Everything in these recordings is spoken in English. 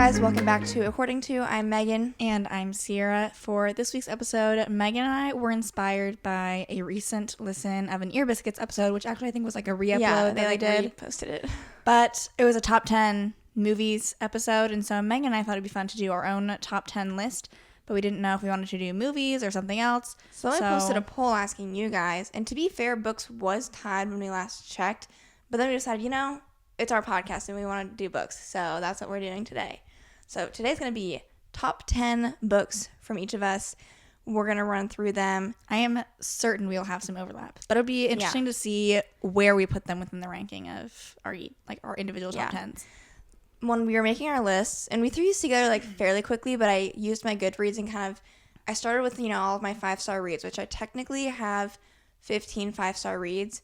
guys, welcome back to According To. I'm Megan. And I'm Ciera. For this week's episode, Megan and I were inspired by a recent listen of an Ear Biscuits episode, which actually I think was like a re-upload that they did. Posted it. But it was a top 10 movies episode, and so Megan and I thought it'd be fun to do our own top 10 list, but we didn't know if we wanted to do movies or something else. So I posted a poll asking you guys, and to be fair, books was tied when we last checked, but then we decided, it's our podcast and we want to do books, so that's what we're doing today. So today's going to be top 10 books from each of us. We're going to run through them. I am certain we'll have some overlap, but it'll be interesting to see where we put them within the ranking of our individual top 10s. When we were making our lists, and we threw these together like fairly quickly, but I used my Goodreads and I started with, all of my 5-star reads, which I technically have 15 5-star reads.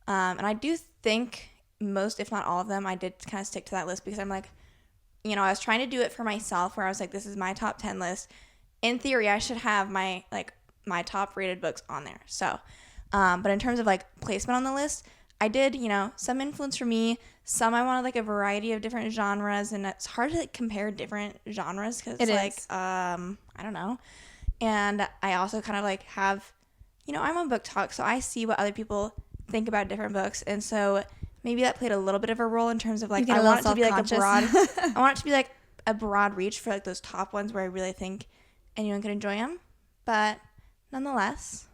And I do think most, if not all of them, I did kind of stick to that list because I'm like, I was trying to do it for myself where I was like, this is my top 10 list. In theory, I should have my top rated books on there. So, but in terms of like placement on the list, I did, some influence for me. Some I wanted like a variety of different genres, and it's hard to compare different genres because it's like, I don't know. And I also kind of like have, I'm on Book Talk, so I see what other people think about different books. And so maybe that played a little bit of a role in terms of like, I want it to be like I want it to be like a broad reach for like those top ones where I really think anyone could enjoy them. But nonetheless,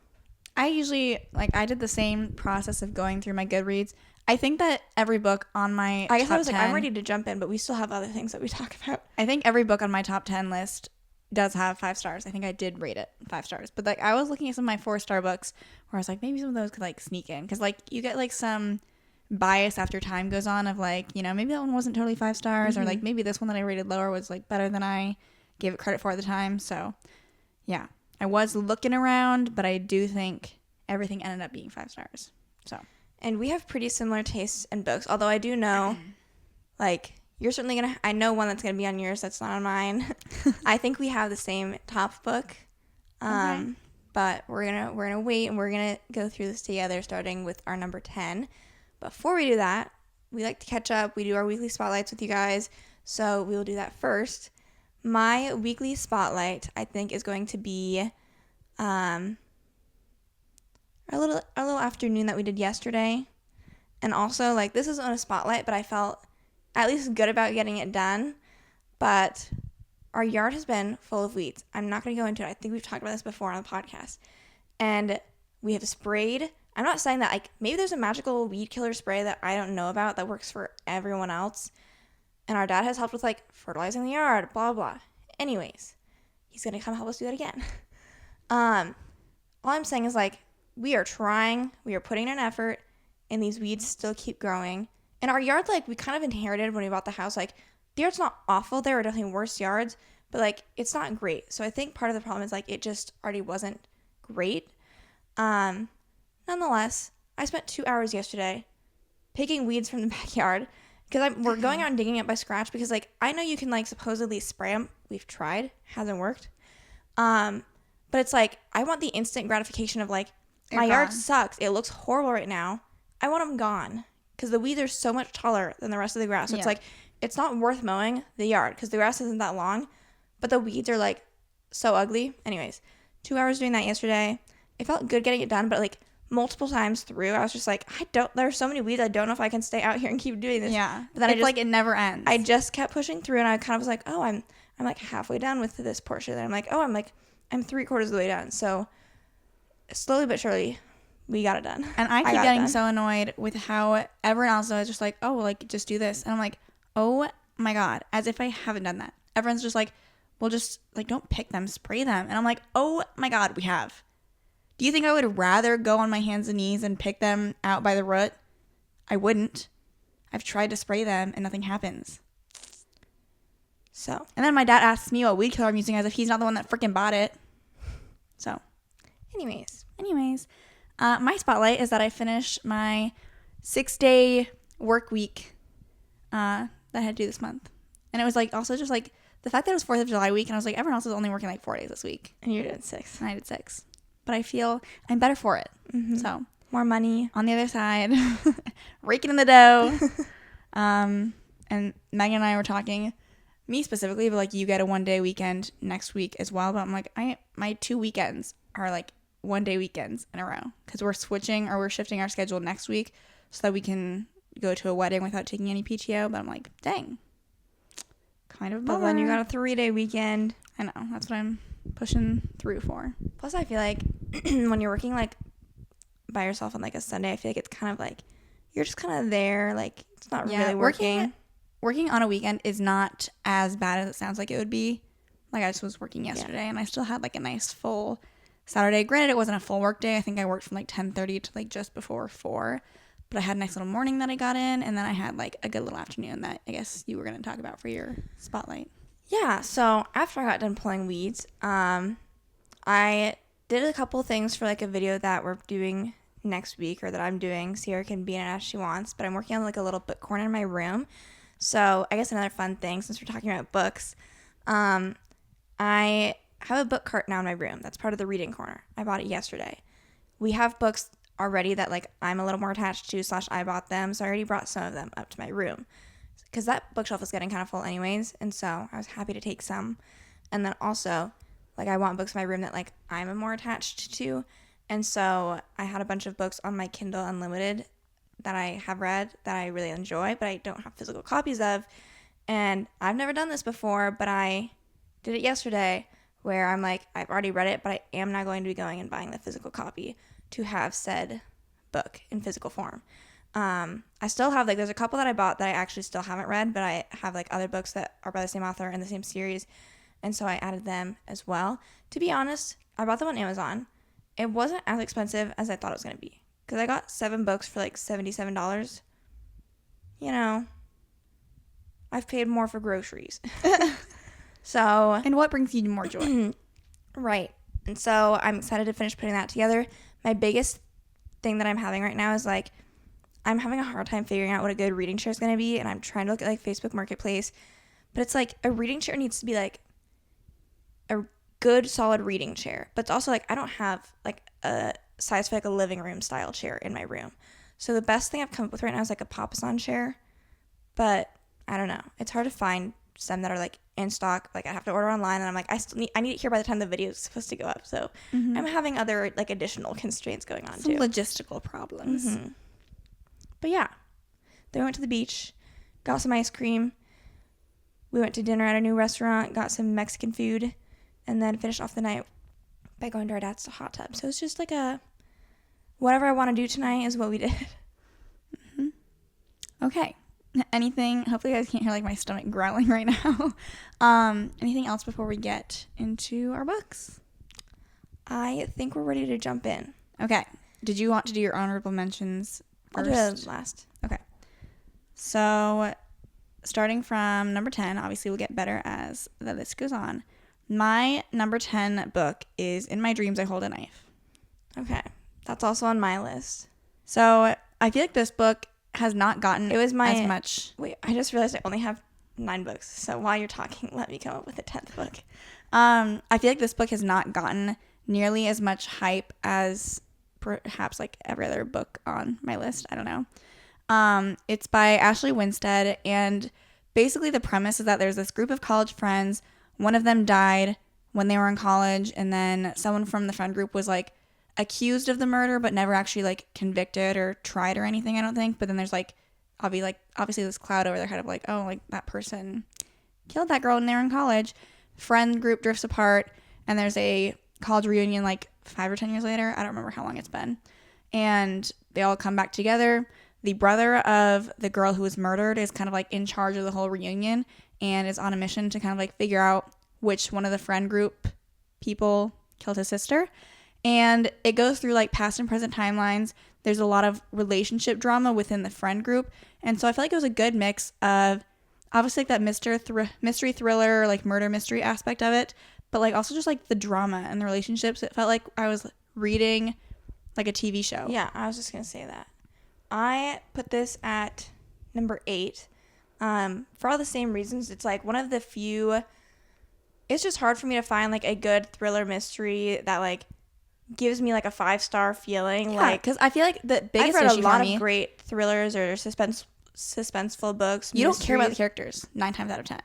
I usually, I did the same process of going through my Goodreads. I think that every book on my I guess top I was 10, like, I'm ready to jump in, but we still have other things that we talk about. I think every book on my top 10 list does have 5 stars. I think I did rate it 5 stars. But I was looking at some of my 4-star books where I was like, maybe some of those could sneak in. Because you get some bias after time goes on of maybe that one wasn't totally 5 stars, or maybe this one that I rated lower was better than I gave it credit for at the time. So yeah, I was looking around, but I do think everything ended up being 5 stars. So, and we have pretty similar tastes in books, although I do know you're certainly gonna, I know one that's gonna be on yours that's not on mine. I think we have the same top book, but we're gonna wait and we're gonna go through this together, starting with our number 10. Before we do that, we like to catch up. We do our weekly spotlights with you guys, so we will do that first. My weekly spotlight, I think, is going to be our little afternoon that we did yesterday. And also, this isn't a spotlight, but I felt at least good about getting it done. But our yard has been full of weeds. I'm not going to go into it. I think we've talked about this before on the podcast. And we have sprayed. I'm not saying that, maybe there's a magical weed killer spray that I don't know about that works for everyone else. And our dad has helped with, fertilizing the yard, blah, blah. Anyways, he's going to come help us do that again. All I'm saying is, we are trying, we are putting in an effort, and these weeds still keep growing. And our yard, we kind of inherited when we bought the house. The yard's not awful. There are definitely worse yards, but, it's not great. So I think part of the problem is, it just already wasn't great. Nonetheless, I spent 2 hours yesterday picking weeds from the backyard because we're going out and digging it by scratch because, I know you can, supposedly spray them. We've tried. Hasn't worked. But it's, I want the instant gratification of, my yard sucks. It looks horrible right now. I want them gone because the weeds are so much taller than the rest of the grass. So it's, it's not worth mowing the yard because the grass isn't that long, but the weeds are, so ugly. Anyways, 2 hours doing that yesterday. It felt good getting it done, but, multiple times through, I was just there are so many weeds, I don't know if I can stay out here and keep doing this. Yeah. But then it's it never ends. I just kept pushing through, and I kind of was like, oh, I'm halfway done with this portion. And I'm like, oh, I'm 3/4 of the way done. So slowly but surely, we got it done. And I keep getting so annoyed with how everyone else is just just do this. And I'm like, oh my God, as if I haven't done that. Everyone's just well, just don't pick them, spray them. And I'm like, oh my God, we have. Do you think I would rather go on my hands and knees and pick them out by the root? I wouldn't. I've tried to spray them and nothing happens. So. And then my dad asks me what weed killer I'm using as if he's not the one that freaking bought it. So. Anyways. My spotlight is that I finished my 6-day work week that I had to do this month. And it was also just the fact that it was 4th of July week and I was everyone else is only working 4 days this week. And you did 6. And I did 6. But I feel I'm better for it. Mm-hmm. So more money on the other side, raking in the dough. And Megan and I were talking. me specifically, but like you get a 1-day weekend next week as well. But I'm like, my 2 weekends are like 1-day weekends in a row because we're shifting our schedule next week so that we can go to a wedding without taking any PTO. But I'm like, dang, kind of bummer. But then you got a 3-day weekend. I know, that's what I'm pushing through for. Plus, I feel like when you're working like by yourself on like a Sunday, I feel like it's kind of like you're just kind of there, like it's not really working. Working on a weekend is not as bad as it sounds like it would be. Like I just was working yesterday and I still had like a nice full Saturday. Granted, it wasn't a full work day. I think I worked from like 10:30 to like just before 4. But I had a nice little morning that I got in, and then I had like a good little afternoon that I guess you were going to talk about for your spotlight. Yeah, so after I got done pulling weeds, I did a couple things for like a video that we're doing next week, or that I'm doing. Ciera can be in it as she wants, but I'm working on like a little book corner in my room. So I guess another fun thing, since we're talking about books, I have a book cart now in my room. That's part of the reading corner. I bought it yesterday. We have books already that like I'm a little more attached to / I bought them, so I already brought some of them up to my room because that bookshelf was getting kind of full anyways, and so I was happy to take some. And then also like I want books in my room that like I'm more attached to, and so I had a bunch of books on my Kindle Unlimited that I have read that I really enjoy, but I don't have physical copies of. And I've never done this before, but I did it yesterday where I'm like, I've already read it, but I am now going to be going and buying the physical copy to have said book in physical form. I still have, like, there's a couple that I bought that I actually still haven't read, but I have, like, other books that are by the same author in the same series, and so I added them as well. To be honest, I bought them on Amazon. It wasn't as expensive as I thought it was going to be, because I got 7 books for, like, $77. You know, I've paid more for groceries. So. And what brings you more joy? Right. And so I'm excited to finish putting that together. My biggest thing that I'm having right now is, like, I'm having a hard time figuring out what a good reading chair is going to be, and I'm trying to look at, like, Facebook Marketplace. But it's, like, a reading chair needs to be, like, a good, solid reading chair. But it's also, like, I don't have, like, a size for, like, a living room style chair in my room. So the best thing I've come up with right now is, like, a Papasan chair. But I don't know. It's hard to find some that are, like, in stock. Like, I have to order online, and I'm like, I need it here by the time the video is supposed to go up. So I'm having other, like, additional constraints going on Some too. logistical problems. But yeah, then we went to the beach, got some ice cream. We went to dinner at a new restaurant, got some Mexican food, and then finished off the night by going to our dad's hot tub. So it's just like a whatever I want to do tonight is what we did. Okay. Anything? Hopefully you guys can't hear, like, my stomach growling right now. Anything else before we get into our books? I think we're ready to jump in. Okay. Did you want to do your honorable mentions I'll first? do it last. Okay. So, starting from number 10, obviously we'll get better as the list goes on. My number 10 book is In My Dreams I Hold a Knife. Okay. That's also on my list. So, I feel like this book has not gotten as much. Wait, I just realized I only have 9 books. So while you're talking, let me come up with a 10th book. I feel like this book has not gotten nearly as much hype as perhaps like every other book on my list. I don't know. It's by Ashley Winstead, and basically the premise is that there's this group of college friends. One of them died when they were in college, and then someone from the friend group was like accused of the murder but never actually like convicted or tried or anything, I don't think. But then there's like obviously this cloud over their head of like, oh, like that person killed that girl when they were in college. Friend group drifts apart, and there's a college reunion like 5 or 10 years later. I don't remember how long it's been. And they all come back together. The brother of the girl who was murdered is kind of like in charge of the whole reunion and is on a mission to kind of like figure out which one of the friend group people killed his sister. And it goes through like past and present timelines. There's a lot of relationship drama within the friend group. And so I feel like it was a good mix of obviously like that mystery thriller, like murder mystery aspect of it, but like also just like the drama and the relationships. It felt like I was reading like a TV show. Yeah, I was just going to say that. I put this at number 8 for all the same reasons. It's like one of the few, it's just hard for me to find like a good thriller mystery that like gives me like a 5-star feeling. Yeah, like, because I feel like the biggest I've read issue a lot for me, of great thrillers or suspenseful books. you don't care about the mysteries. characters 9 times out of 10.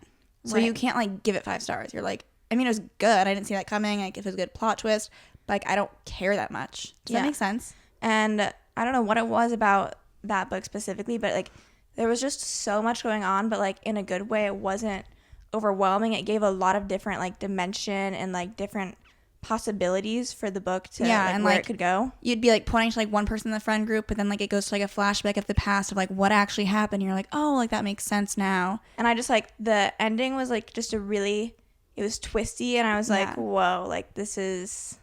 So you can't like give it 5 stars. You're like, I mean, it was good. I didn't see that coming. Like, if it was a good plot twist, but like, I don't care that much. Does that make sense? And I don't know what it was about that book specifically, but like, there was just so much going on, but like in a good way. It wasn't overwhelming. It gave a lot of different like dimension and like different possibilities for the book to and where it could go. You'd be like pointing to like one person in the friend group, but then like it goes to like a flashback of the past of like what actually happened. You're like, oh, like that makes sense now. And I just like the ending was like just it was twisty, and I was like, whoa, like this is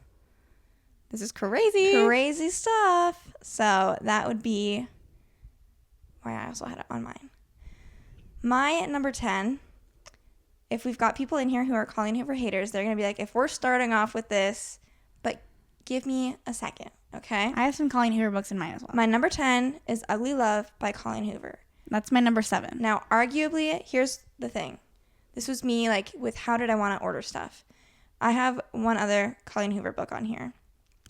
crazy stuff. So that would be why I also had it on mine. My number 10. If we've got people in here who are Colleen Hoover haters, they're going to be like, if we're starting off with this, but give me a second, okay? I have some Colleen Hoover books in mine as well. My number 10 is Ugly Love by Colleen Hoover. That's my number 7. Now, arguably, here's the thing. This was me, like, with how did I want to order stuff. I have one other Colleen Hoover book on here.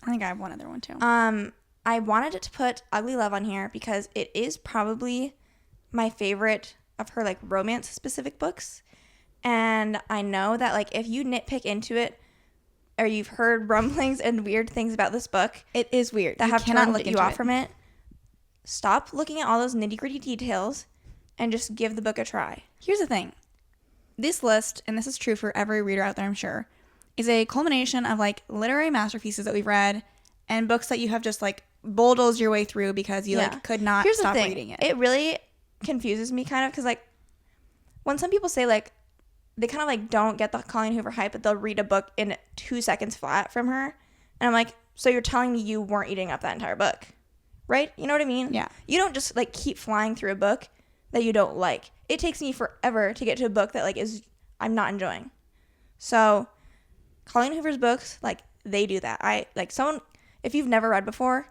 I think I have one other one, too. I wanted to put Ugly Love on here because it is probably my favorite of her, like, romance-specific books. And I know that, like, if you nitpick into it, or you've heard rumblings and weird things about this book, it is weird. That have turned you off from it. Stop looking at all those nitty-gritty details and just give the book a try. Here's the thing. This list, and this is true for every reader out there, I'm sure, is a culmination of, like, literary masterpieces that we've read and books that you have just, like, bulldozed your way through because you, like, could not stop reading it. It really confuses me kind of because, like, when some people say, like, they kind of like don't get the Colleen Hoover hype, but they'll read a book in 2 seconds flat from her. And I'm like, so you're telling me you weren't eating up that entire book, right? You know what I mean? Yeah. You don't just like keep flying through a book that you don't like. It takes me forever to get to a book that like I'm not enjoying. So Colleen Hoover's books, like they do that. If you've never read before,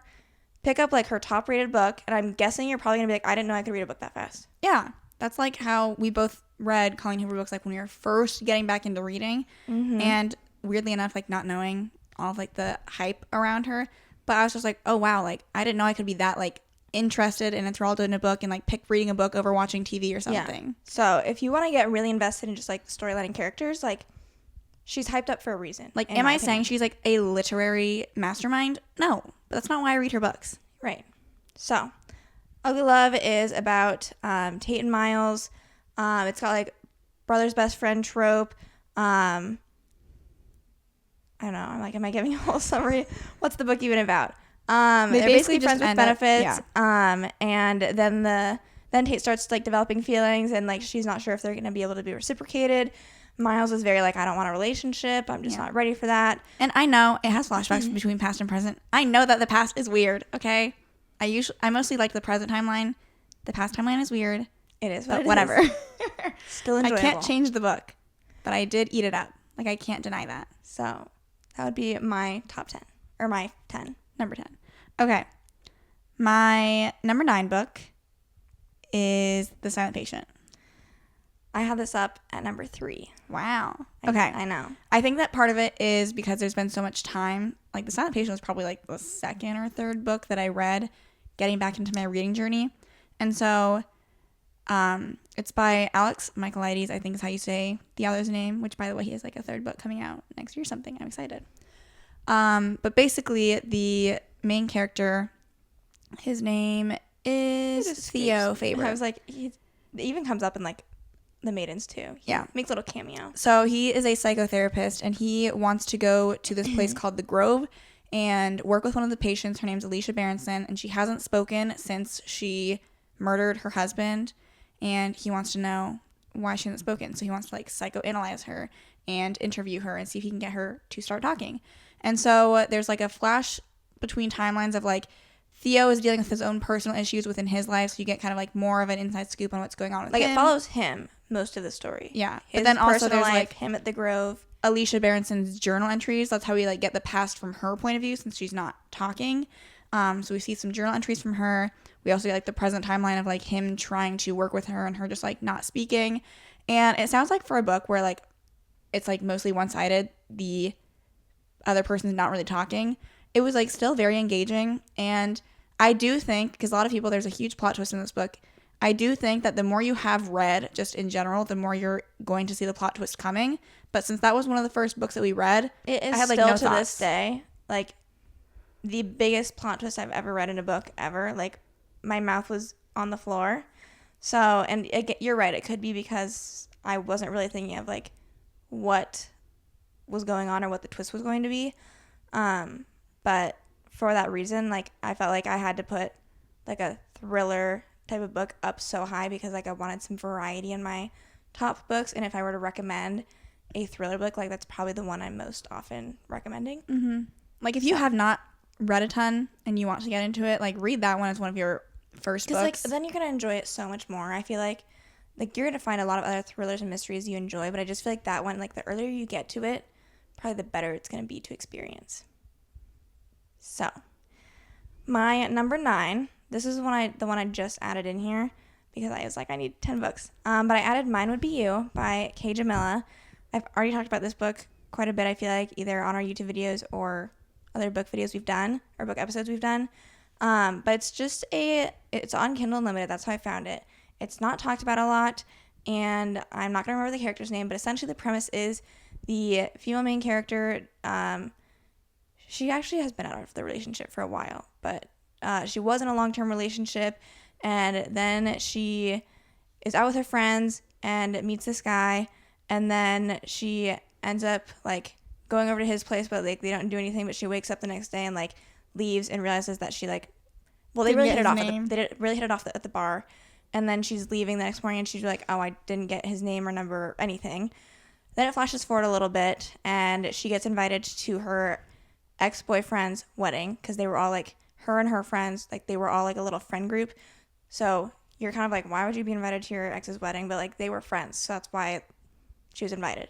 pick up like her top rated book. And I'm guessing you're probably gonna be like, I didn't know I could read a book that fast. Yeah. That's like how we both read Colleen Hoover books like when we were first getting back into reading. Mm-hmm. And weirdly enough, like not knowing all of like the hype around her. But I was just like, oh wow, like I didn't know I could be that like interested and enthralled in a book and like pick reading a book over watching TV or something. Yeah. So if you want to get really invested in just like the storyline and characters, like she's hyped up for a reason. Like, am I saying she's like a literary mastermind? No, but that's not why I read her books. Right. So Ugly Love is about Tate and Miles. It's got like brother's best friend trope. I don't know. I'm like, am I giving a whole summary? What's the book even about? They're basically friends with benefits. And then Tate starts like developing feelings, and like she's not sure if they're going to be able to be reciprocated. Miles is very like, I don't want a relationship. I'm just not ready for that. And I know it has flashbacks between past and present. I know that the past is weird. Okay. I mostly like the present timeline. The past timeline is weird. It is, but whatever. Still enjoyable. I can't change the book, but I did eat it up. Like I can't deny that. So that would be my top 10 or my 10. Number 10. Okay. My number 9 book is The Silent Patient. I have this up at number 3. Wow. Okay. I know. I think that part of it is because there's been so much time. Like The Silent Patient was probably like the second or third book that I read getting back into my reading journey. And so it's by Alex Michaelides, I think is how you say the author's name, which by the way, he has like a third book coming out next year or something. I'm excited. But basically the main character, his name is Theo Faber. I was like, it even comes up in like The Maidens too. He makes a little cameo. So he is a psychotherapist and he wants to go to this place called The Grove and work with one of the patients. Her name's Alicia Berenson, and she hasn't spoken since she murdered her husband, and he wants to know why she hasn't spoken. So he wants to like psychoanalyze her and interview her and see if he can get her to start talking. And so there's like a flash between timelines of like Theo is dealing with his own personal issues within his life, so you get kind of like more of an inside scoop on what's going on with him. It follows him most of the story. Yeah. But then also there's like him at the Grove. Alicia Berenson's journal entries. That's how we like get the past from her point of view since she's not talking. So we see some journal entries from her. We also get like the present timeline of like him trying to work with her and her just like not speaking. And it sounds like for a book where like it's like mostly one-sided, the other person's not really talking, it was like still very engaging. And I do think, because a lot of people, there's a huge plot twist in this book, I do think that the more you have read just in general, the more you're going to see the plot twist coming. But since that was one of the first books that we read, it is I had like still no to thoughts. this day like the biggest plot twist I've ever read in a book ever. Like my mouth was on the floor. So, and you're right, it could be because I wasn't really thinking of like what was going on or what the twist was going to be. But for that reason, like I felt like I had to put like a thriller type of book up so high because like I wanted some variety in my top books. And if I were to recommend a thriller book, like that's probably the one I'm most often recommending. Mm-hmm. Like if you have not read a ton and you want to get into it, like read that one as one of your first books. Because like then you're gonna enjoy it so much more. I feel like you're gonna find a lot of other thrillers and mysteries you enjoy, but I just feel like that one, like the earlier you get to it, probably the better it's gonna be to experience. So my number 9, this is the one I just added in here because I was like I need 10 books. But I added Mine Would Be You by Kay Jamila. I've already talked about this book quite a bit, I feel like, either on our YouTube videos or other book videos we've done or book episodes we've done. But it's on Kindle Unlimited. That's how I found it. It's not talked about a lot, and I'm not going to remember the character's name, but essentially the premise is the female main character, she actually has been out of the relationship for a while, but she was in a long-term relationship, and then she is out with her friends and meets this guy, and then she ends up like going over to his place, but like they don't do anything, but she wakes up the next day and like leaves and realizes that she like, well, they really hit it off. Really hit it off at the bar, and then she's leaving the next morning and she's like, oh, I didn't get his name or number or anything. Then it flashes forward a little bit and she gets invited to her ex-boyfriend's wedding because they were all like, her and her friends, like they were all like a little friend group. So you're kind of like, why would you be invited to your ex's wedding? But like they were friends, so that's why she was invited.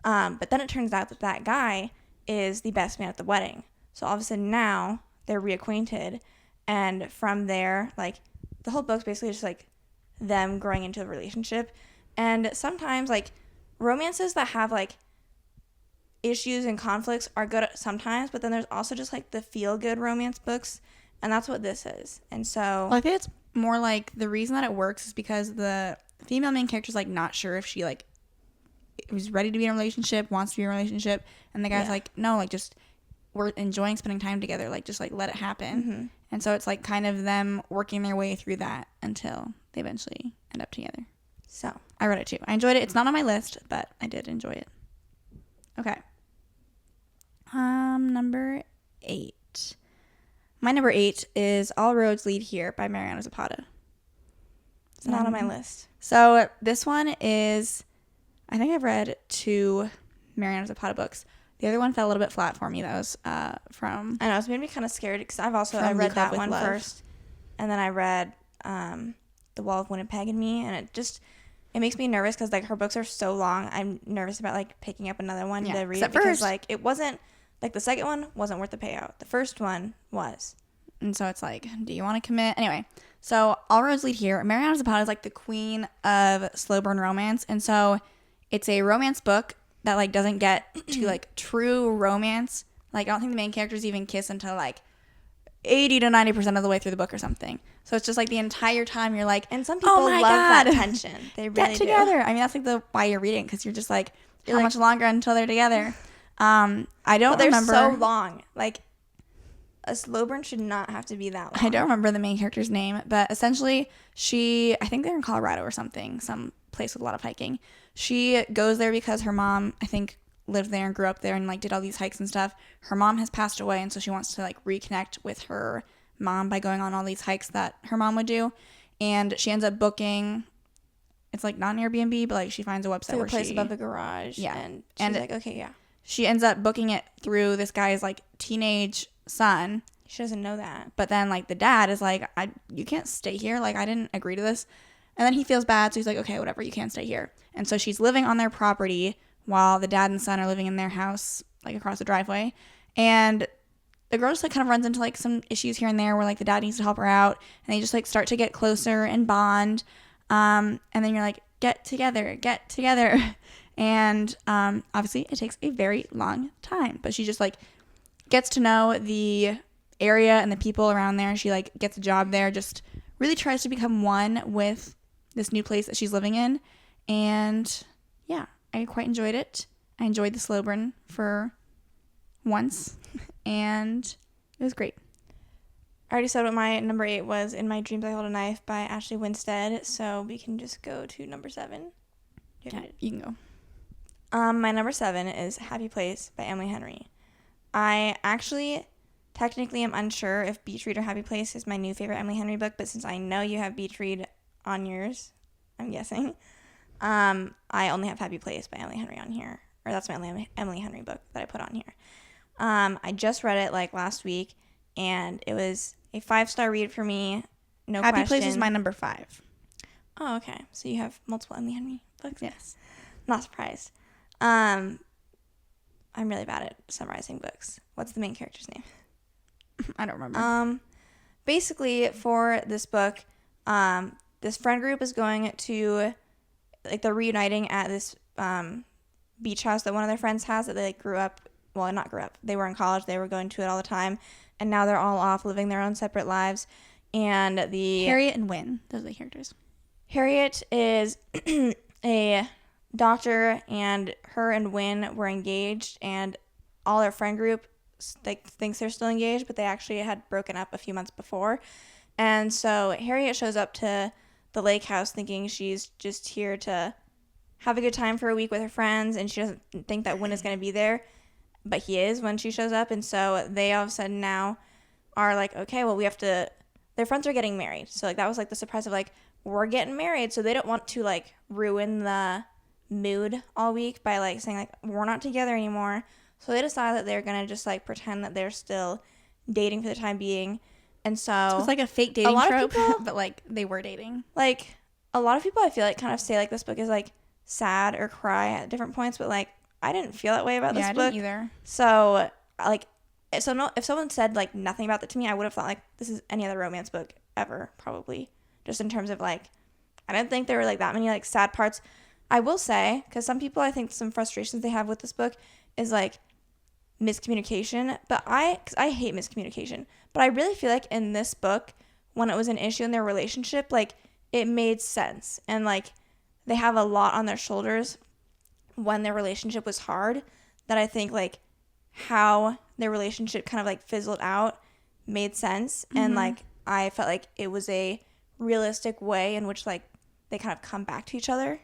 But then it turns out that guy is the best man at the wedding. So all of a sudden now they're reacquainted, and from there, like the whole book's basically just like them growing into a relationship. And sometimes like romances that have like issues and conflicts are good sometimes, but then there's also just like the feel-good romance books, and that's what this is. And so well, I think it's more like the reason that it works is because the female main character's like not sure if she like is ready to be in a relationship, wants to be in a relationship, and the guy's like, no, like just we're enjoying spending time together, like just like let it happen. Mm-hmm. And so it's like kind of them working their way through that until they eventually end up together. So I read it too. I enjoyed it. It's not on my list, but I did enjoy it. Okay. Number 8. My number 8 is All Roads Lead Here by Mariana Zapata. It's not on my list. So this one is, I think I've read 2 Mariana Zapata books. The other one fell a little bit flat for me. That was from... I know, it's made me kind of scared because I read that one first. And then I read The Wall of Winnipeg and Me, and it makes me nervous because like her books are so long. I'm nervous about like picking up another one to read it because like it wasn't, like the second one wasn't worth the payout. The first one was. And so it's like, do you want to commit? Anyway, so All Roads Lead Here. Mariana Zapata is like the queen of slow burn romance. And so it's a romance book that like doesn't get to like true romance. Like I don't think the main characters even kiss until like 80 to 90% of the way through the book or something. So it's just like the entire time you're like, and some people love that tension. They really get together. I mean, that's like why you're reading, because you're just like, how much longer until they're together? I don't remember. They're so long. Like a slow burn should not have to be that long. I don't remember the main character's name, but essentially I think they're in Colorado or something, some place with a lot of hiking. She goes there because her mom, I think, lived there and grew up there and like did all these hikes and stuff. Her mom has passed away, and so she wants to like reconnect with her mom by going on all these hikes that her mom would do. And she ends up booking, it's like not an Airbnb, but like she finds a website where a place above the garage. Yeah. And she's like, okay, yeah. She ends up booking it through this guy's like teenage son. She doesn't know that. But then like the dad is like, you can't stay here. Like I didn't agree to this. And then he feels bad, so he's like, okay, whatever, you can't stay here. And so she's living on their property while the dad and son are living in their house, like across the driveway. And the girl just like kind of runs into like some issues here and there where like the dad needs to help her out, and they just like start to get closer and bond. And then you're like, get together. And obviously it takes a very long time, but she just like gets to know the area and the people around there. She like gets a job there just really tries to become one with this new place that she's living in. And yeah, I quite enjoyed it. I enjoyed the slow burn for once, and it was great. I already said what my number 8 was, In My Dreams I Hold a Knife by Ashley Winstead, so we can just go to number 7. Yeah, you can go. My number 7 is Happy Place by Emily Henry. I actually technically am unsure if Beach Read or Happy Place is my new favorite Emily Henry book, but since I know you have Beach Read on yours, I'm guessing, I only have Happy Place by Emily Henry on here. Or that's my only Emily Henry book that I put on here. I just read it like last week, and it was a 5-star read for me. No Happy question. Place is my number 5. Oh, okay. So you have multiple Emily Henry books? Yes. Not surprised. I'm really bad at summarizing books. What's the main character's name? I don't remember. Basically, for this book, this friend group is going to, like, they're reuniting at this beach house that one of their friends has that they like grew up. Well, not grew up. They were in college. They were going to it all the time, and now they're all off living their own separate lives. And the Harriet and Wynne, those are the characters. Harriet is a doctor, and her and Wynne were engaged, and all their friend group thinks they're still engaged, but they actually had broken up a few months before. And so Harriet shows up to the lake house thinking she's just here to have a good time for a week with her friends, and she doesn't think that Wynne is going to be there, but he is when she shows up. And so they all of a sudden now are like, okay, well, we have to, their friends are getting married. So like that was like the surprise of like, we're getting married. So they don't want to like ruin the mood all week by like saying like, we're not together anymore. So they decide that they're going to just like pretend that they're still dating for the time being. And so it's like a fake dating trope, people, but like they were dating. Like a lot of people I feel like kind of say like this book is like sad or cry at different points, but like I didn't feel that way about this book. Yeah, I didn't either. So like, if someone said like nothing about that to me, I would have thought like this is any other romance book ever, probably. Just in terms of like, I didn't think there were like that many like sad parts. I will say, because some people, I think some frustrations they have with this book is like miscommunication, but because I hate miscommunication, but I really feel like in this book, when it was an issue in their relationship, like it made sense, and like they have a lot on their shoulders when their relationship was hard, that I think like how their relationship kind of like fizzled out made sense. Mm-hmm. And like I felt like it was a realistic way in which like they kind of come back to each other.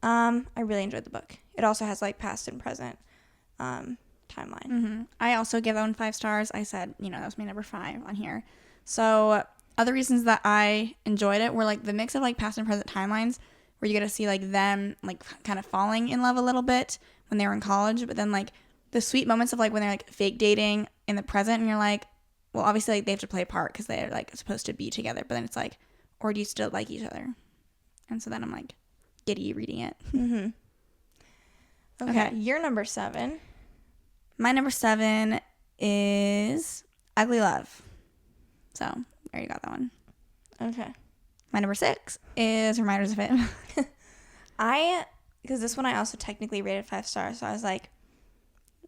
I really enjoyed the book. It also has like past and present timeline. Mm-hmm. I also give that one 5 stars. I said, that was my number 5 on here. So other reasons that I enjoyed it were like the mix of like past and present timelines, where you get to see like them like kind of falling in love a little bit when they were in college, but then like the sweet moments of like when they're like fake dating in the present, and you're like, well, obviously like they have to play a part because they're like supposed to be together, but then it's like, or do you still like each other? And so then I'm like giddy reading it. Mm-hmm. Okay, your number 7. My number 7 is Ugly Love. So I already got that one. Okay. My number 6 is Reminders of Him. Because this one I also technically rated 5 stars, so I was like,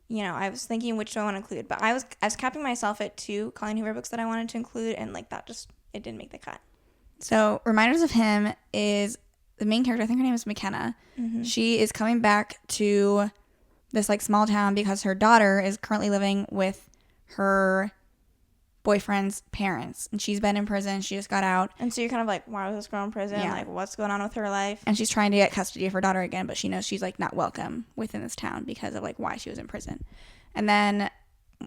I was thinking which do I want to include, but I was capping myself at 2 Colleen Hoover books that I wanted to include, and like that just, it didn't make the cut. So Reminders of Him is the main character. I think her name is McKenna. Mm-hmm. She is coming back to this like small town because her daughter is currently living with her boyfriend's parents, and she's been in prison. She just got out, and so you're kind of like, why was this girl in prison? Yeah. Like, what's going on with her life? And she's trying to get custody of her daughter again, but she knows she's like not welcome within this town because of like why she was in prison. And then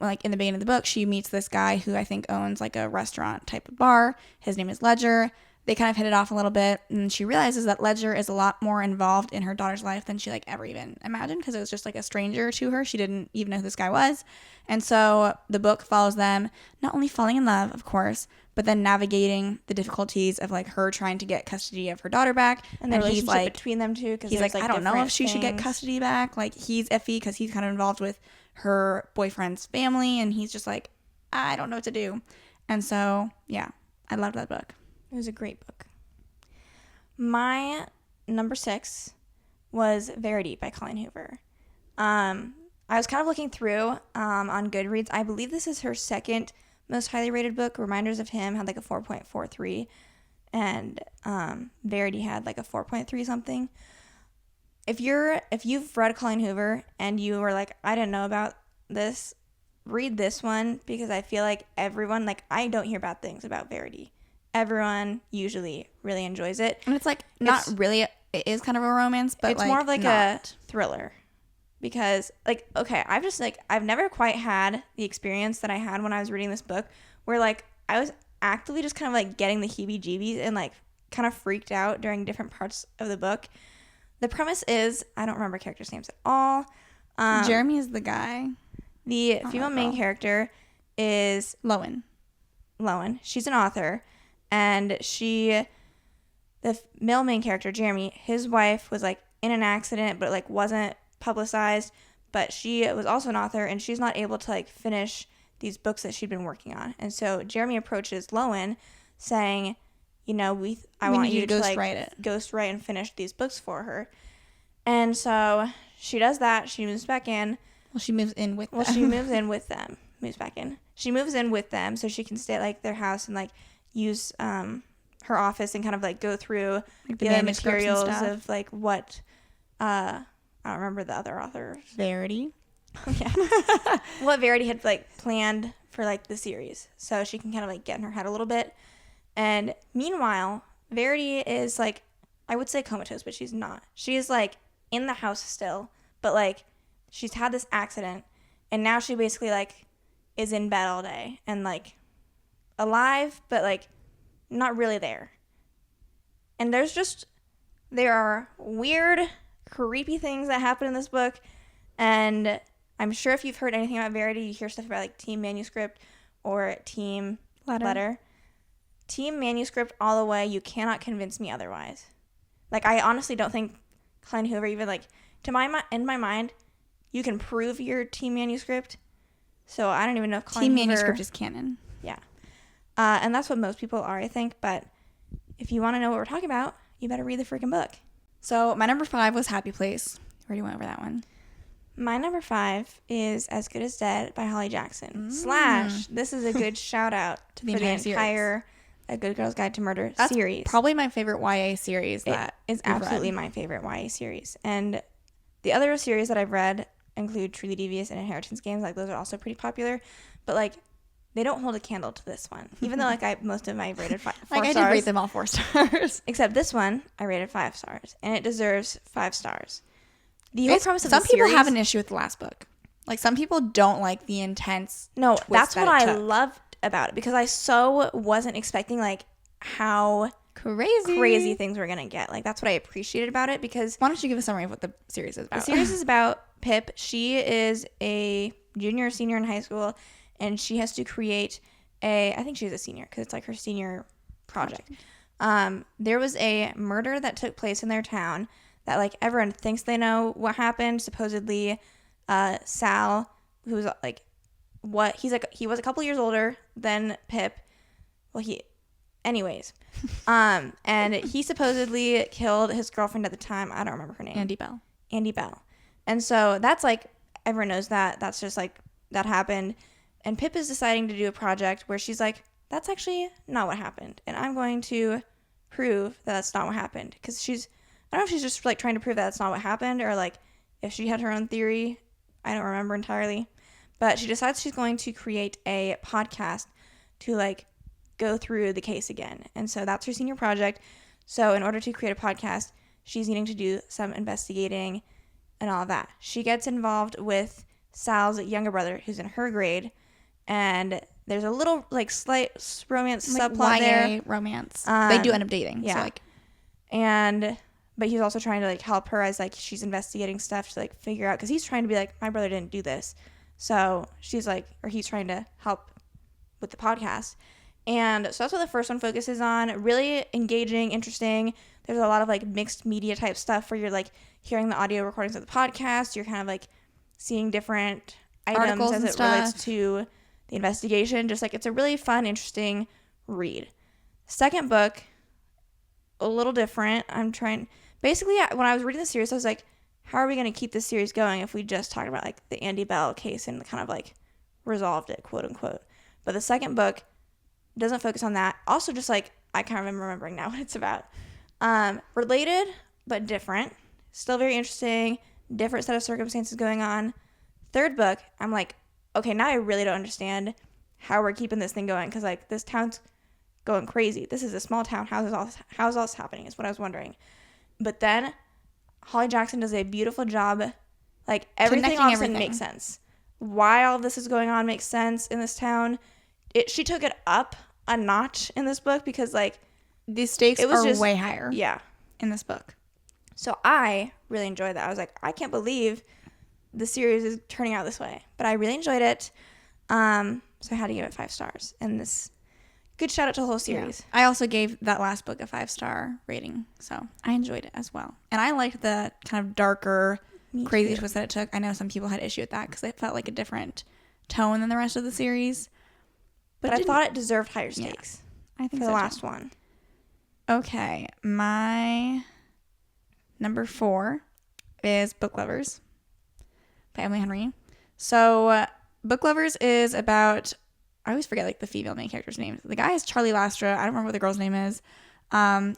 like in the beginning of the book, she meets this guy who I think owns like a restaurant type of bar. His name is Ledger. They kind of hit it off a little bit, and she realizes that Ledger is a lot more involved in her daughter's life than she like ever even imagined, because it was just like a stranger to her. She didn't even know who this guy was. And so the book follows them not only falling in love, of course, but then navigating the difficulties of like her trying to get custody of her daughter back, and the relationship like, between them two, because he's like I don't know if she should get custody back. Like he's iffy because he's kind of involved with her boyfriend's family, and he's just like, I don't know what to do. And so yeah, I loved that book. It was a great book. My number 6 was Verity by Colleen Hoover. I was kind of looking through on Goodreads. I believe this is her second most highly rated book. Reminders of Him had like a 4.43, and Verity had like a 4.3 something. If you've read Colleen Hoover and you were like, I didn't know about this, read this one, because I feel like everyone, like, I don't hear bad things about Verity. Everyone usually really enjoys it. And it's like not really, it is kind of a romance, but it's like more of like not. a thriller. Because, like, okay, I've never quite had the experience that I had when I was reading this book, where, like, I was actively just kind of, like, getting the heebie-jeebies and, like, kind of freaked out during different parts of the book. The premise is, I don't remember characters' names at all. Jeremy is the guy. The female main character is Lowen. She's an author, and the male main character, Jeremy, his wife was, like, in an accident, but, like, wasn't publicized, but she was also an author, and she's not able to, like, finish these books that she'd been working on. And so Jeremy approaches Lowen saying, you know, I want you to like ghostwrite and finish these books for her. And so she does that. She moves back in. Well, she moves in with them. Well, she moves in with them. Moves back in. She moves in with them so she can stay at, like, their house and, like, use her office and kind of, like, go through like the other materials of, like, what I don't remember the other author. Verity. Yeah. What Verity had, like, planned for, like, the series. So she can kind of, like, get in her head a little bit. And meanwhile, Verity is, like, I would say comatose, but she's not. She is, like, in the house still. But, like, she's had this accident. And now she basically, like, is in bed all day. And, like, alive, but, like, not really there. And there are weird, creepy things that happen in this book, and I'm sure if you've heard anything about Verity, you hear stuff about, like, Team Manuscript or Team Letter. Team Manuscript all the way. You cannot convince me otherwise. Like, I honestly don't think Colleen Hoover even, like, in my mind, you can prove your Team Manuscript. So I don't even know if Colleen Team Manuscript is canon. Yeah. And that's what most people are, I think. But if you want to know what we're talking about, you better read the freaking book. So my number 5 was Happy Place. We already went over that one. My number 5 is As Good as Dead by Holly Jackson. / this is a good shout out to the entire A Good Girl's Guide to Murder series. Probably my favorite YA series that is absolutely my favorite YA series. And the other series that I've read include Truly Devious and Inheritance Games. Like, those are also pretty popular. But, like, they don't hold a candle to this one. Even though, like, most of them I rated 4 stars. I did rate them all 4 stars. Except this one, I rated 5 stars. And it deserves 5 stars. The whole premise of some the people series, have an issue with the last book. Like, some people don't like the intense No, twist that's that what it I took. loved about it. Because I so wasn't expecting, like, how crazy things were going to get. Like, that's what I appreciated about it. Because why don't you give a summary of what the series is about? The series is about Pip. She is a junior or senior in high school. And she has to create I think she's a senior because it's, like, her senior project. There was a murder that took place in their town that, like, everyone thinks they know what happened. Supposedly, Sal, who's, like, he was a couple years older than Pip. Well, anyways. And he supposedly killed his girlfriend at the time. I don't remember her name. Andy Bell. And so that's, like, everyone knows that. That's just, like, that happened. And Pip is deciding to do a project where she's like, that's actually not what happened. And I'm going to prove that that's not what happened. Because I don't know if she's just, like, trying to prove that that's not what happened, or, like, if she had her own theory. I don't remember entirely. But she decides she's going to create a podcast to, like, go through the case again. And so that's her senior project. So in order to create a podcast, she's needing to do some investigating and all of that. She gets involved with Sal's younger brother, who's in her grade. And there's a little, like, slight romance subplot there. Romance. They do end up dating. Yeah. So, like, but he's also trying to, like, help her as, like, she's investigating stuff to, like, figure out, because he's trying to be like, my brother didn't do this. So she's like, or he's trying to help with the podcast. And so that's what the first one focuses on. Really engaging, interesting. There's a lot of, like, mixed media type stuff where you're, like, hearing the audio recordings of the podcast. You're kind of, like, seeing different items as it relates to the investigation. Just, like, it's a really fun, interesting read. Second book, a little different. Basically, when I was reading the series, I was like, how are we going to keep this series going if we just talked about, like, the Andy Bell case and kind of, like, resolved it, quote unquote. But the second book doesn't focus on that. Also, just like, I can't remembering now what it's about. Related, but different. Still very interesting. Different set of circumstances going on. Third book, I'm like, okay, now I really don't understand how we're keeping this thing going. Because, like, this town's going crazy. This is a small town. How's all this happening is what I was wondering. But then Holly Jackson does a beautiful job. Like, everything all of a sudden makes sense. Why all this is going on makes sense in this town. She took it up a notch in this book because, like, the stakes are way higher. Yeah. In this book. So I really enjoyed that. I was like, I can't believe the series is turning out this way. But I really enjoyed it. So I had to give it 5 stars. And this, good shout out to the whole series. Yeah. I also gave that last book a 5-star rating. So I enjoyed it as well. And I liked the kind of darker, crazy twist that it took. I know some people had issue with that because it felt like a different tone than the rest of the series. But I thought it deserved higher stakes. Yeah, I think for the last one. Okay, my number 4 is Book Lovers by Emily Henry. So Book Lovers is about, I always forget like the female main character's name. The guy is Charlie Lastra. I don't remember what the girl's name is.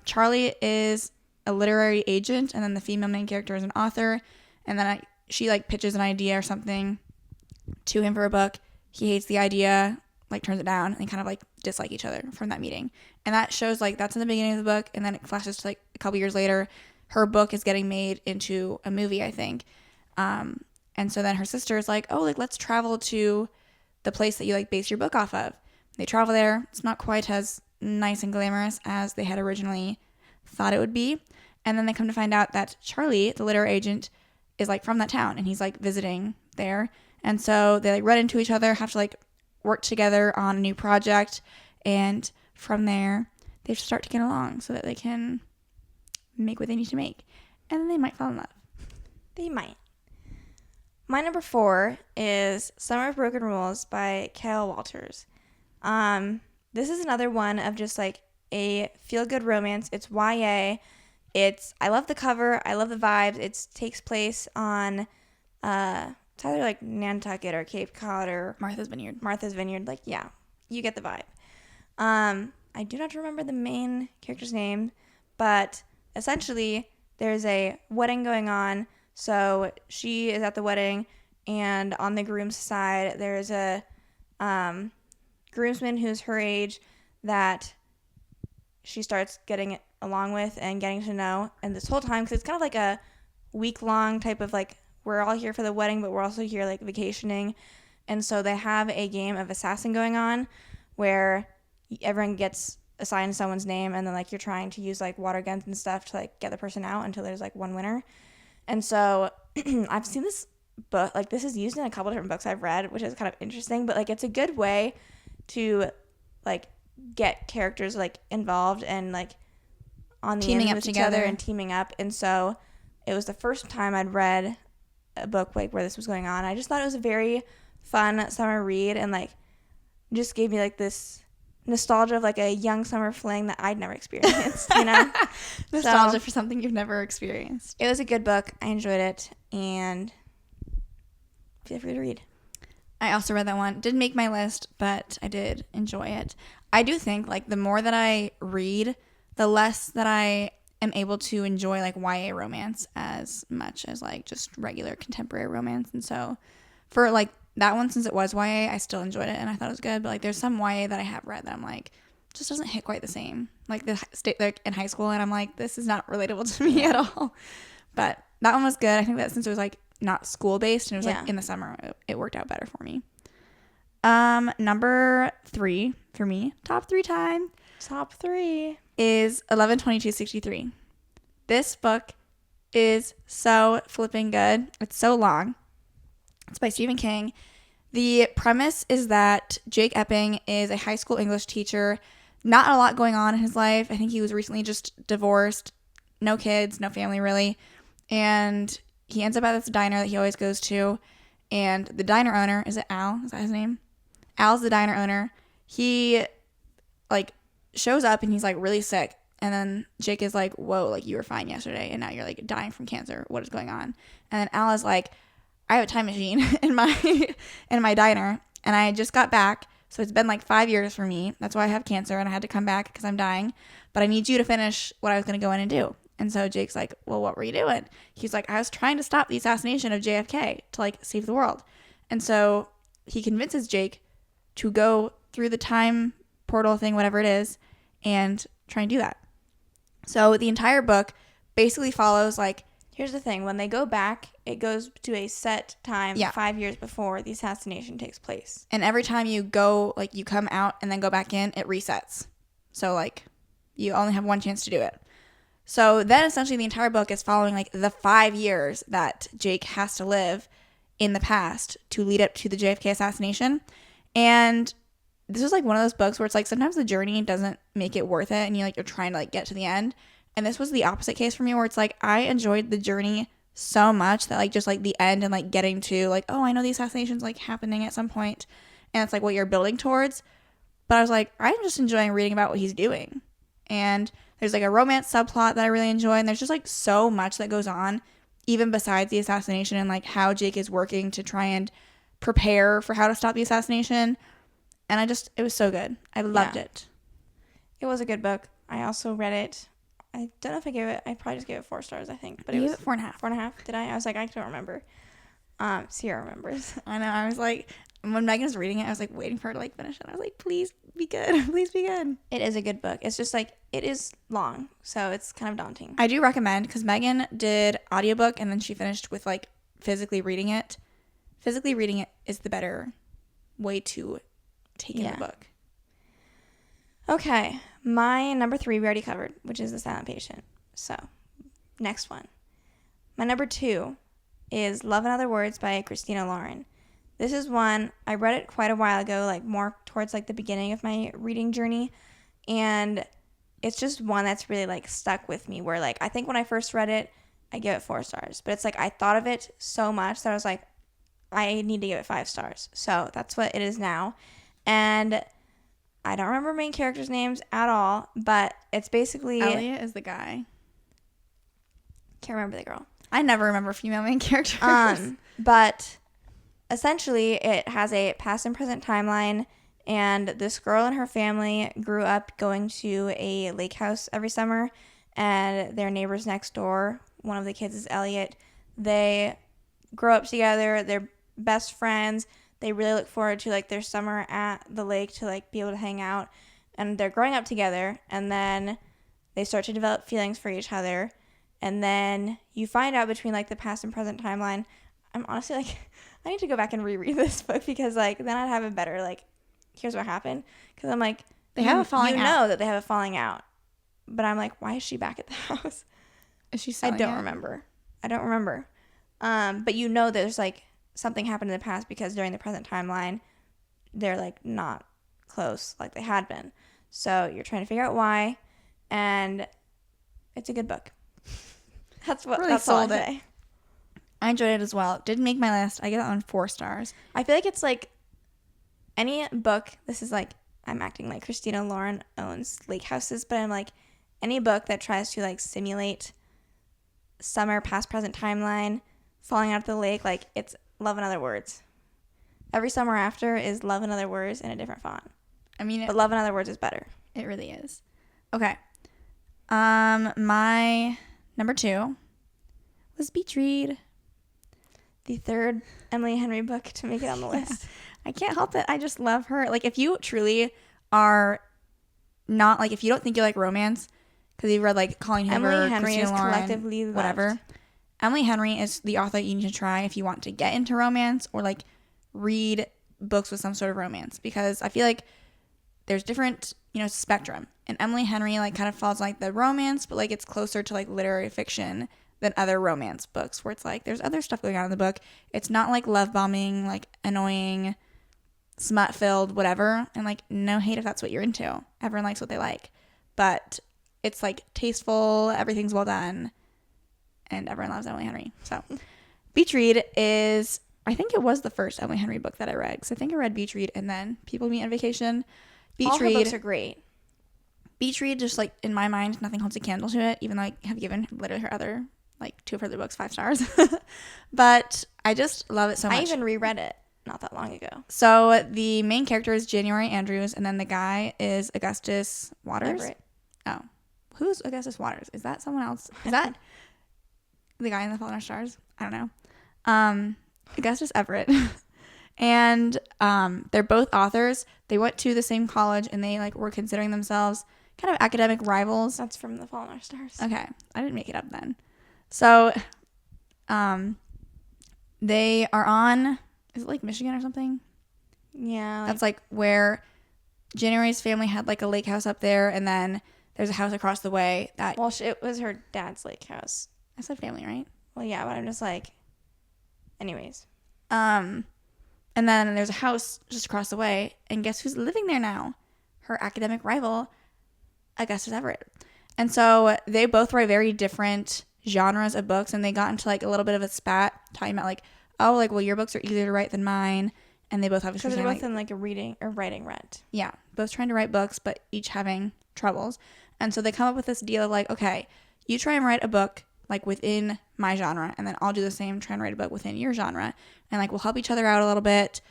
Charlie is a literary agent, and then the female main character is an author. And then she like pitches an idea or something to him for a book. He hates the idea, like turns it down, and they kind of like dislike each other from that meeting. And that shows like that's in the beginning of the book, and then it flashes to like a couple years later. Her book is getting made into a movie, I think. And so then her sister is like, oh, like let's travel to the place that you like base your book off of. They travel there. It's not quite as nice and glamorous as they had originally thought it would be. And then they come to find out that Charlie, the literary agent, is like from that town, and he's like visiting there. And so they like run into each other, have to like work together on a new project, and from there they have to start to get along so that they can make what they need to make, and then they might fall in love. They might. My number 4 is Summer of Broken Rules by Kyle Walters. This is another one of just like a feel-good romance. It's YA. I love the cover. I love the vibes. It takes place on it's either like Nantucket or Cape Cod or Martha's Vineyard. Like, yeah, you get the vibe. I do not remember the main character's name, but essentially there's a wedding going on. So she is at the wedding, and on the groom's side there's a groomsman who's her age that she starts getting along with and getting to know. And this whole time, because it's kind of like a week-long type of like, we're all here for the wedding, but we're also here like vacationing. And so they have a game of assassin going on where everyone gets assigned someone's name, and then like you're trying to use like water guns and stuff to like get the person out until there's like one winner. And so I've seen this book, like this is used in a couple different books I've read, which is kind of interesting, but like it's a good way to like get characters like involved and like on the teaming end up with together each other and teaming up. And so it was the first time I'd read a book like where this was going on. I just thought it was a very fun summer read, and like just gave me like this nostalgia of like a young summer fling that I'd never experienced, you know? Nostalgia for something you've never experienced. It was a good book. I enjoyed it, and feel free to read. I also read that one. Didn't make my list, but I did enjoy it. I do think like the more that I read, the less that I am able to enjoy like YA romance as much as like just regular contemporary romance. And so for like that one, since it was YA, I still enjoyed it and I thought it was good. But like there's some YA that I have read that I'm like, just doesn't hit quite the same. Like the state like in high school, and I'm like, this is not relatable to me at all. But that one was good. I think that since it was like not school based and it was like in the summer, it worked out better for me. Number 3 for me, top 3 time. Top 3 is 11/22/63. This book is so flipping good. It's so long. It's by Stephen King. The premise is that Jake Epping is a high school English teacher. Not a lot going on in his life. I think he was recently just divorced. No kids, no family really. And he ends up at this diner that he always goes to. And the diner owner, is it Al? Is that his name? Al's the diner owner. He like shows up and he's like really sick. And then Jake is like, whoa, like you were fine yesterday and now you're like dying from cancer. What is going on? And then Al is like, I have a time machine in my diner, and I just got back So it's been like 5 years for me. That's why I have cancer and I had to come back because I'm dying. But I need you to finish what I was going to go in and do. And so Jake's like, well, what were you doing? He's like, I was trying to stop the assassination of JFK to like save the world. And so he convinces Jake to go through the time portal thing, whatever it is, and try and do that. So the entire book basically follows like, here's the thing. When they go back, it goes to a set time 5 years before the assassination takes place. And every time you go, like you come out and then go back in, it resets. So like you only have one chance to do it. So then essentially the entire book is following like the 5 years that Jake has to live in the past to lead up to the JFK assassination. And this is like one of those books where it's like sometimes the journey doesn't make it worth it and you're trying to like get to the end. And this was the opposite case for me where it's like I enjoyed the journey so much that like just like the end and like getting to like, oh, I know the assassination's like happening at some point and it's like what you're building towards. But I was like, I'm just enjoying reading about what he's doing. And there's like a romance subplot that I really enjoy. And there's just like so much that goes on even besides the assassination and like how Jake is working to try and prepare for how to stop the assassination. And it was so good. I loved it. It was a good book. I also read it. I don't know if I probably just gave it 4 stars, I think. But it was 4.5. 4.5. Did I? I was like, I don't remember. Ciera remembers. I know. I was like, when Megan was reading it, I was like waiting for her to like finish it. I was like, please be good. Please be good. It is a good book. It's just like, it is long. So it's kind of daunting. I do recommend because Megan did audiobook and then she finished with like physically reading it. Physically reading it is the better way to take in the book. Okay. My number 3 we already covered, which is The Silent Patient. So, next one. My number 2 is Love and Other Words by Christina Lauren. This is one, I read it quite a while ago, like more towards like the beginning of my reading journey. And it's just one that's really like stuck with me where like, I think when I first read it, I gave it 4 stars. But it's like, I thought of it so much that I was like, I need to give it 5 stars. So that's what it is now. And I don't remember main characters' names at all, but it's basically... Elliot is the guy. Can't remember the girl. I never remember female main characters. But essentially, it has a past and present timeline, and this girl and her family grew up going to a lake house every summer, and their neighbors next door, one of the kids is Elliot, they grow up together, they're best friends. They really look forward to like their summer at the lake to like be able to hang out, and they're growing up together, and then they start to develop feelings for each other, and then you find out between like the past and present timeline. I'm honestly like, I need to go back and reread this book because like then I'd have a better like, here's what happened, because I'm like, they have a falling out. You know that they have a falling out, but I'm like, why is she back at the house? Is she? I don't remember. But you know there's like something happened in the past because during the present timeline, they're like not close like they had been. So you're trying to figure out why, and it's a good book. That's what really that's sold all I say. I enjoyed it as well. It didn't make my list. I give that one 4 stars. I feel like it's like any book. This is like I'm acting like Christina Lauren owns lake houses, but I'm like any book that tries to like simulate summer past present timeline, falling out of the lake, like it's Love and Other Words. Every Summer After is Love and Other Words in a different font. I mean, but Love and Other Words is better. It really is. Okay. My number 2 was Beach Read. The 3rd Emily Henry book to make it on the list. I can't help it. I just love her. Like, if you truly are not, like, if you don't think you like romance, because you've read, like, Colleen Hoover, Emily Henry Christina is Lauren, collectively loved. Whatever. Emily Henry is the author you need to try if you want to get into romance or, like, read books with some sort of romance. Because I feel like there's different, spectrum. And Emily Henry, like, kind of falls like the romance, but, like, it's closer to, like, literary fiction than other romance books where it's like there's other stuff going on in the book. It's not like love bombing, like annoying, smut filled, whatever. And like no hate if that's what you're into. Everyone likes what they like. But it's like tasteful, everything's well done, and everyone loves Emily Henry. So Beach Read is, I think it was the first Emily Henry book that I read. Because I think I read Beach Read and then People Meet on Vacation. All her books are great. Beach Read, just like in my mind, nothing holds a candle to it, even though I have given literally her other, like 2 of her other books 5 stars. But I just love it so much. I even reread it. not that long ago. So the main character is January Andrews, and then the guy is Augustus Waters. Everett. Oh, who's Augustus Waters? Is that someone else? Is that the guy in The Fault in Our Stars? I don't know. Augustus Everett. And they're both authors. They went to the same college, and they like were considering themselves kind of academic rivals. That's from The Fault in Our Stars. Okay, I didn't make it up then. So, they are on. Is it like Michigan or something? Yeah. That's like where January's family had like a lake house up there, and then there's a house across the way that. Well, it was her dad's lake house. I said family, right? Well, yeah, but I'm just like. Anyways. And then there's a house just across the way, and guess who's living there now? Her academic rival, Augustus Everett. And so they both write very different genres of books, and they got into like a little bit of a spat talking about like, oh, like, well, your books are easier to write than mine, and they both obviously because they're both in like a reading or writing rent. Yeah, both trying to write books, but each having troubles. And so they come up with this deal of like, okay, you try and write a book like within my genre, and then I'll do the same, try and write a book within your genre, and like we'll help each other out a little bit,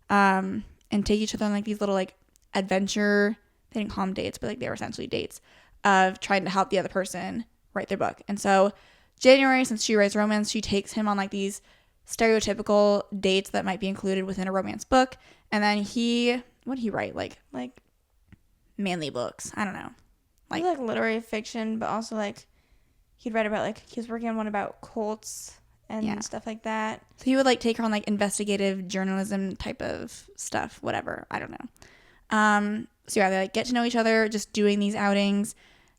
and take each other on like these little like adventure. They didn't call them dates, but like they were essentially dates of trying to help the other person write their book. And so January, since she writes romance, she takes him on like these stereotypical dates that might be included within a romance book. And then what did he write? Like manly books. I don't know. Like literary fiction, but also like he'd write about like he was working on one about cults and stuff like that. So he would like take her on like investigative journalism type of stuff, whatever. I don't know. So yeah, they like get to know each other just doing these outings,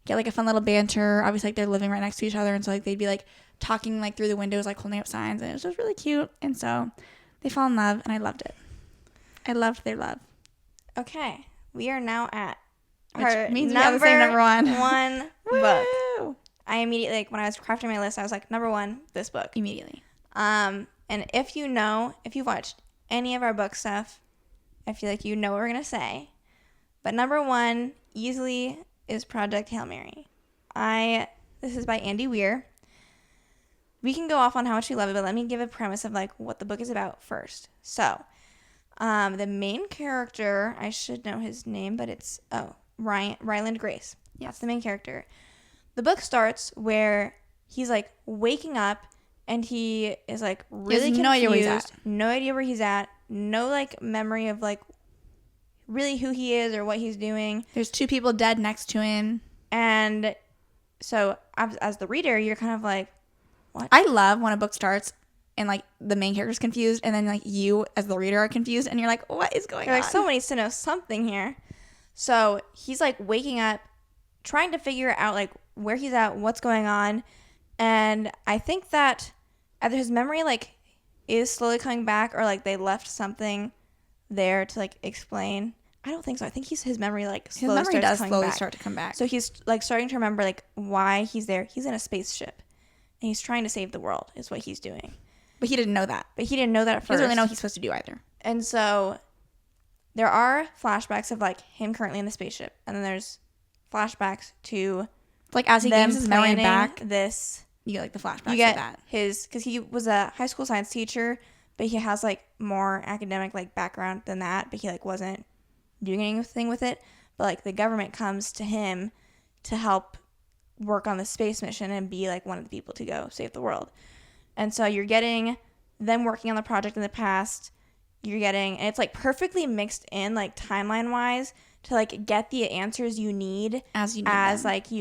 get like a fun little banter. Obviously like they're living right next to each other, and so like they'd be like talking like through the windows, like holding up signs, and it was just really cute. And so they fall in love, and I loved it. I loved their love. Okay, we are now at which means we have the same number one book. I immediately, like, when I was crafting my list, I was like, number one, this book. Immediately. And if you've watched any of our book stuff, I feel like you know what we're going to say. But number one easily is Project Hail Mary. This is by Andy Weir. We can go off on how much we love it, but let me give a premise of, like, what the book is about first. So, the main character, I should know his name, but it's, Ryland Grace. Yes. That's the main character. The book starts where he's like waking up and he is like really confused. No idea where he's at. No idea where he's at. No like memory of like really who he is or what he's doing. There's two people dead next to him. And so as the reader, you're kind of like, what? I love when a book starts and like the main character's confused, and then like you as the reader are confused, and you're like, what is going on? Like, someone needs to know something here. So he's like waking up, trying to figure out like where he's at, what's going on. And I think that either his memory like is slowly coming back, or like they left something there to like explain. I don't think so. I think his memory like slowly start to come back. So he's like starting to remember like why he's there. He's in a spaceship and he's trying to save the world is what he's doing. But he didn't know that. At first. He doesn't really know what he's supposed to do either. And so there are flashbacks of like him currently in the spaceship, and then there's flashbacks to like as he gains his memory back. This you get like the flashbacks. You get of that because he was a high school science teacher, but he has like more academic like background than that. But he like wasn't doing anything with it. But like the government comes to him to help work on the space mission and be like one of the people to go save the world. And so you're getting them working on the project in the past. And it's like perfectly mixed in like timeline wise to like get the answers you need as you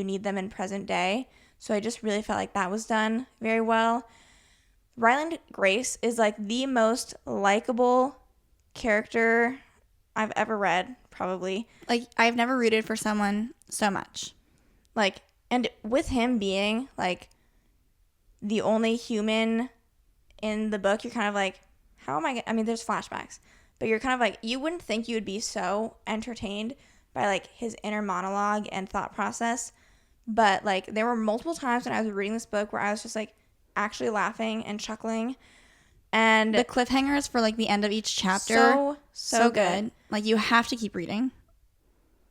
need them in present day. So I just really felt like that was done very well. Ryland Grace is like the most likable character I've ever read, probably. Like I've never rooted for someone so much. Like, and with him being like the only human in the book, you're kind of like, how am I mean, there's flashbacks, but you're kind of like, you wouldn't think you would be so entertained by like his inner monologue and thought process. But like there were multiple times when I was reading this book where I was just like actually laughing and chuckling. And the cliffhangers for like the end of each chapter, so good. Like you have to keep reading.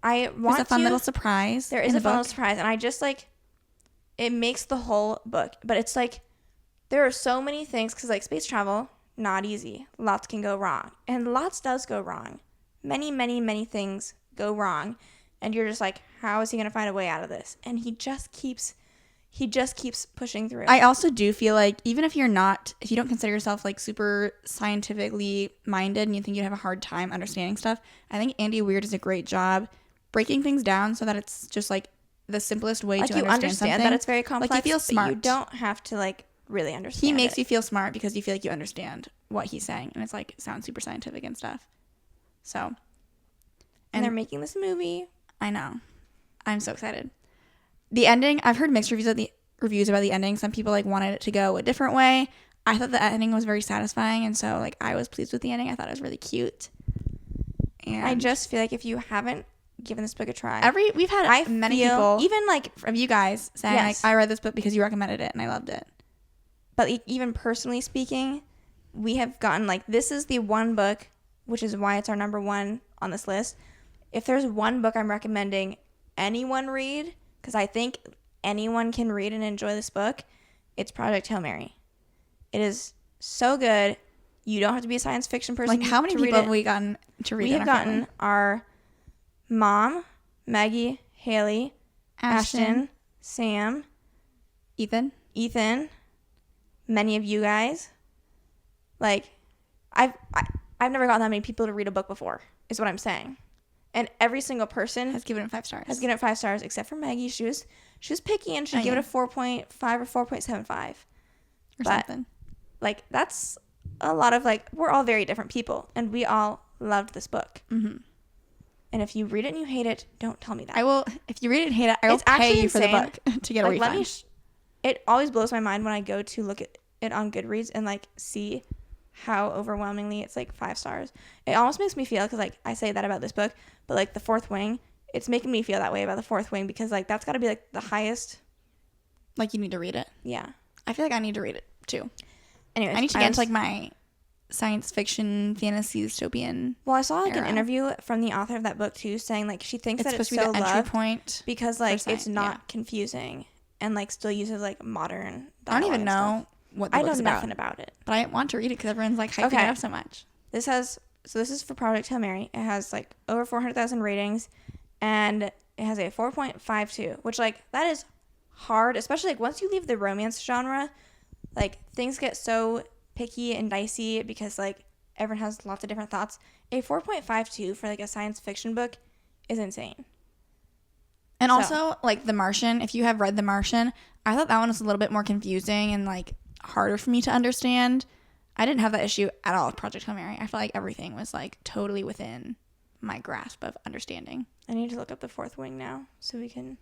There's a fun little surprise. There is a fun little surprise, and I just like it makes the whole book. But it's like there are so many things because like space travel, not easy. Lots can go wrong. And lots does go wrong. Many, many, many things go wrong. And you're just like, how is he going to find a way out of this? And he just keeps pushing through. I also do feel like even if you don't consider yourself like super scientifically minded and you think you'd have a hard time understanding stuff, I think Andy Weir does a great job breaking things down so that it's just like the simplest way like to you understand something. that it's very complex. Like you feel smart. But you don't have to like really understand. He makes you feel smart because you feel like you understand what he's saying, and it's like sounds super scientific and stuff. So, and they're making this movie. I know. I'm so excited. The ending, I've heard mixed reviews about the ending. Some people like wanted it to go a different way. I thought the ending was very satisfying, and so like I was pleased with the ending. I thought it was really cute. And I just feel like if you haven't given this book a try, we've had many people, even like from you guys, saying yes. like I read this book because you recommended it and I loved it. But even personally speaking, we have gotten like, this is the one book, which is why it's our number one on this list. If there's one book I'm recommending anyone read, because I think anyone can read and enjoy this book, it's Project Hail Mary. It is so good. You don't have to be a science fiction person. Like, how many people have we gotten to read it? We have gotten our mom, Maggie, Haley, Ashton, Sam, Ethan, many of you guys. Like, I've never gotten that many people to read a book before, is what I'm saying. And every single person has given it 5 stars. Has given it 5 stars, except for Maggie. She was picky and she gave it a 4.5 or 4.75. Or something. Like, that's a lot of, like, we're all very different people. And we all loved this book. Mm-hmm. And if you read it and you hate it, don't tell me that. I will, if you read it and hate it, I will pay you for the book to get a refund. It always blows my mind when I go to look at it on Goodreads and, like, see how overwhelmingly it's, like, 5 stars. It almost makes me feel, because, like, I say that about this book, but, like, The Fourth Wing, it's making me feel that way about The Fourth Wing because, like, that's got to be, like, the highest. Like, you need to read it. Yeah. I feel like I need to read it, too. Anyways. I need to get into, like, my science fiction, fantasy, dystopian Well, I saw, like, era. an interview from the author of that book, too, saying, like, she thinks that it's so supposed to be the entry loved point because, like, it's not confusing and, like, still uses, like, modern dialogue. I don't even know what the book's about. I know nothing about it. But I want to read it because everyone's, like, hyping it up so much. This is for Project Hail Mary. It has, like, over 400,000 ratings, and it has a 4.52, which, like, that is hard, especially, like, once you leave the romance genre, like, things get so picky and dicey because, like, everyone has lots of different thoughts. A 4.52 for, like, a science fiction book is insane. And also, like, The Martian, if you have read The Martian, I thought that one was a little bit more confusing and, like, harder for me to understand. I didn't have that issue at all with Project Hail Mary. I felt like everything was, like, totally within my grasp of understanding. I need to look up The Fourth Wing now so we can...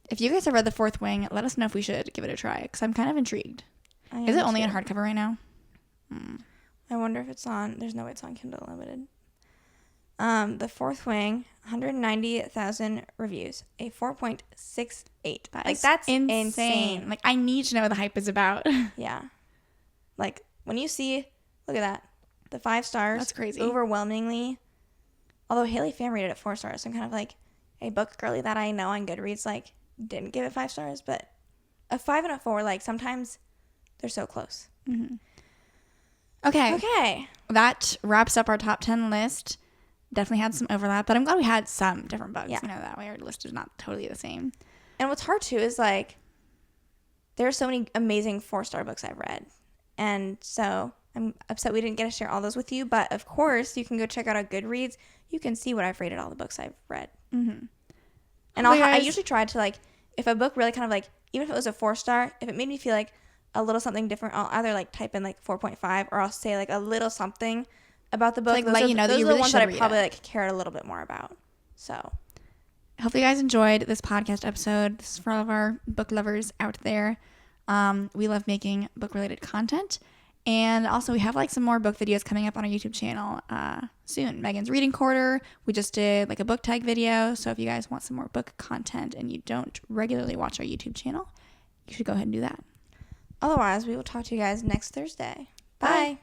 If you guys have read The Fourth Wing, let us know if we should give it a try because I'm kind of intrigued. Is it only in hardcover right now? I wonder if it's on... There's no way it's on Kindle Unlimited. The Fourth Wing, 190,000 reviews, a 4.68. That's insane. Like, I need to know what the hype is about. Yeah. Like, when you see, look at that, the 5 stars. That's crazy. Overwhelmingly. Although Haley Pham rated it 4 stars. So I'm kind of like a book girly that I know on Goodreads, like, didn't give it 5 stars. But a 5 and a 4, like, sometimes they're so close. Mm-hmm. Okay. That wraps up our top 10 list. Definitely had some overlap, but I'm glad we had some different books. Yeah. You know, that way our list is not totally the same. And what's hard, too, is, like, there are so many amazing 4-star books I've read. And so I'm upset we didn't get to share all those with you. But, of course, you can go check out our Goodreads. You can see what I've rated all the books I've read. Mm-hmm. And I usually try to, like, if a book really kind of, like, even if it was a 4-star, if it made me feel like a little something different, I'll either, like, type in, like, 4.5 or I'll say, like, a little something about the book. Like, let you know that you really should read it. Those are the ones that I probably, like, cared a little bit more about. So I hope you guys enjoyed this podcast episode. This is for all of our book lovers out there. We love making book-related content. And also, we have, like, some more book videos coming up on our YouTube channel soon. Megan's Reading Quarter. We just did, like, a book tag video. So if you guys want some more book content and you don't regularly watch our YouTube channel, you should go ahead and do that. Otherwise, we will talk to you guys next Thursday. Bye.